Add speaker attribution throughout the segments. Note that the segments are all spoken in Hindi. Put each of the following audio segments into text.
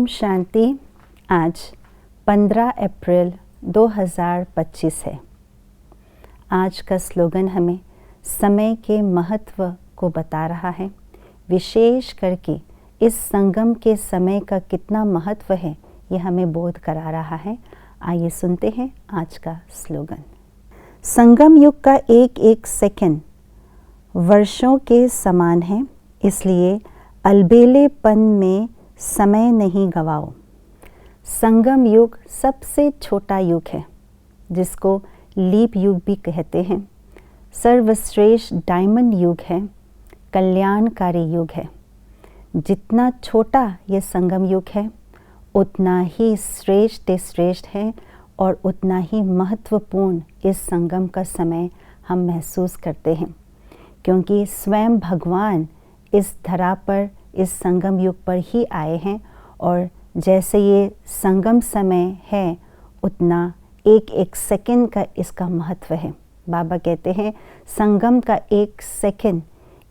Speaker 1: ओम शांति। आज 15 अप्रैल 2025 है। आज का स्लोगन हमें समय के महत्व को बता रहा है। विशेष करके इस संगम के समय का कितना महत्व है, ये हमें बोध करा रहा है। आइए सुनते हैं आज का स्लोगन। संगम युग का एक एक सेकंड वर्षों के समान है, इसलिए अलबेलेपन में समय नहीं गवाओ। संगम युग सबसे छोटा युग है, जिसको लीप युग भी कहते हैं। सर्वश्रेष्ठ डायमंड युग है, कल्याणकारी युग है। जितना छोटा ये संगम युग है, उतना ही श्रेष्ठ है और उतना ही महत्वपूर्ण इस संगम का समय हम महसूस करते हैं, क्योंकि स्वयं भगवान इस धरा पर इस संगम युग पर ही आए हैं। और जैसे ये संगम समय है, उतना एक एक सेकंड का इसका महत्व है। बाबा कहते हैं संगम का एक सेकंड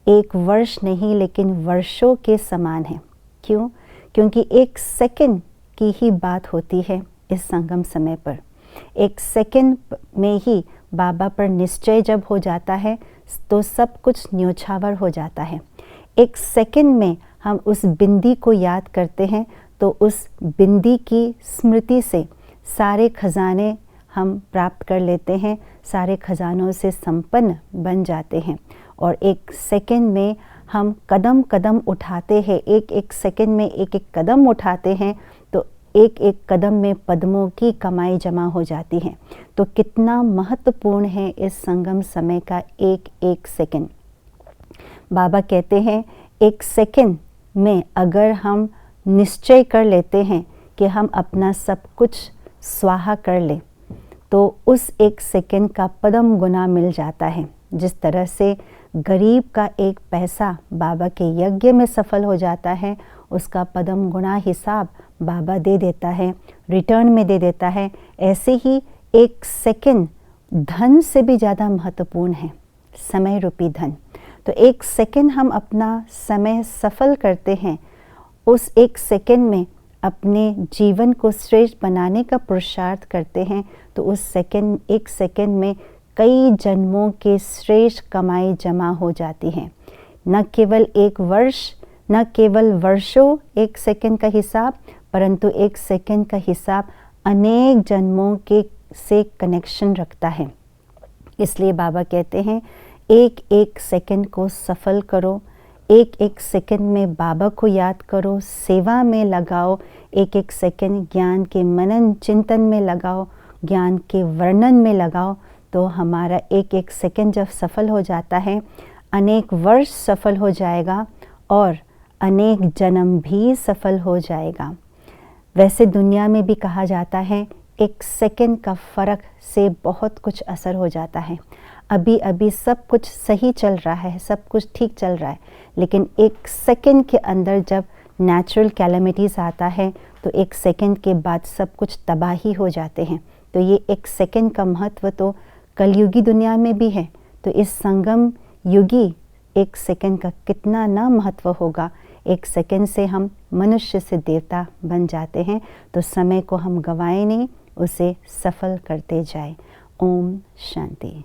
Speaker 1: एक वर्ष नहीं, लेकिन वर्षों के समान है। क्यों? क्योंकि एक सेकंड की ही बात होती है इस संगम समय पर। एक सेकंड में ही बाबा पर निश्चय जब हो जाता है, तो सब कुछ न्योछावर हो जाता है। एक सेकंड में हम उस बिंदी को याद करते हैं, तो उस बिंदी की स्मृति से सारे खजाने हम प्राप्त कर लेते हैं, सारे खजानों से संपन्न बन जाते हैं। और एक सेकंड में हम कदम कदम उठाते हैं, एक एक सेकंड में एक एक कदम उठाते हैं, तो एक एक कदम में पद्मों की कमाई जमा हो जाती है। तो कितना महत्वपूर्ण है इस संगम समय का एक एक सेकंड। बाबा कहते हैं एक सेकंड में अगर हम निश्चय कर लेते हैं कि हम अपना सब कुछ स्वाहा कर लें, तो उस एक सेकंड का पदम गुना मिल जाता है। जिस तरह से गरीब का एक पैसा बाबा के यज्ञ में सफल हो जाता है, उसका पदम गुना हिसाब बाबा दे देता है, रिटर्न में दे देता है। ऐसे ही एक सेकंड धन से भी ज़्यादा महत्वपूर्ण है, समय रूपी धन। तो एक सेकंड हम अपना समय सफल करते हैं, उस एक सेकंड में अपने जीवन को श्रेष्ठ बनाने का पुरुषार्थ करते हैं, तो उस एक सेकंड में कई जन्मों के श्रेष्ठ कमाई जमा हो जाती है। न केवल एक वर्ष, न केवल वर्षों एक सेकंड का हिसाब, परंतु एक सेकंड का हिसाब अनेक जन्मों के से कनेक्शन रखता है। इसलिए बाबा कहते हैं एक एक सेकंड को सफल करो, एक एक सेकंड में बाबा को याद करो, सेवा में लगाओ। एक एक सेकंड ज्ञान के मनन चिंतन में लगाओ, ज्ञान के वर्णन में लगाओ। तो हमारा एक एक सेकंड जब सफल हो जाता है, अनेक वर्ष सफल हो जाएगा और अनेक जन्म भी सफल हो जाएगा। वैसे दुनिया में भी कहा जाता है एक सेकंड का फ़र्क से बहुत कुछ असर हो जाता है। अभी अभी सब कुछ सही चल रहा है, सब कुछ ठीक चल रहा है, लेकिन एक सेकंड के अंदर जब नेचुरल कैलेमिटीज़ आता है, तो एक सेकंड के बाद सब कुछ तबाही हो जाते हैं। तो ये एक सेकंड का महत्व तो कलयुगी दुनिया में भी है, तो इस संगम युगी एक सेकंड का कितना ना महत्व होगा। एक सेकंड से हम मनुष्य से देवता बन जाते हैं। तो समय को हम गंवाएं नहीं, उसे सफल करते जाए। ओम शांति।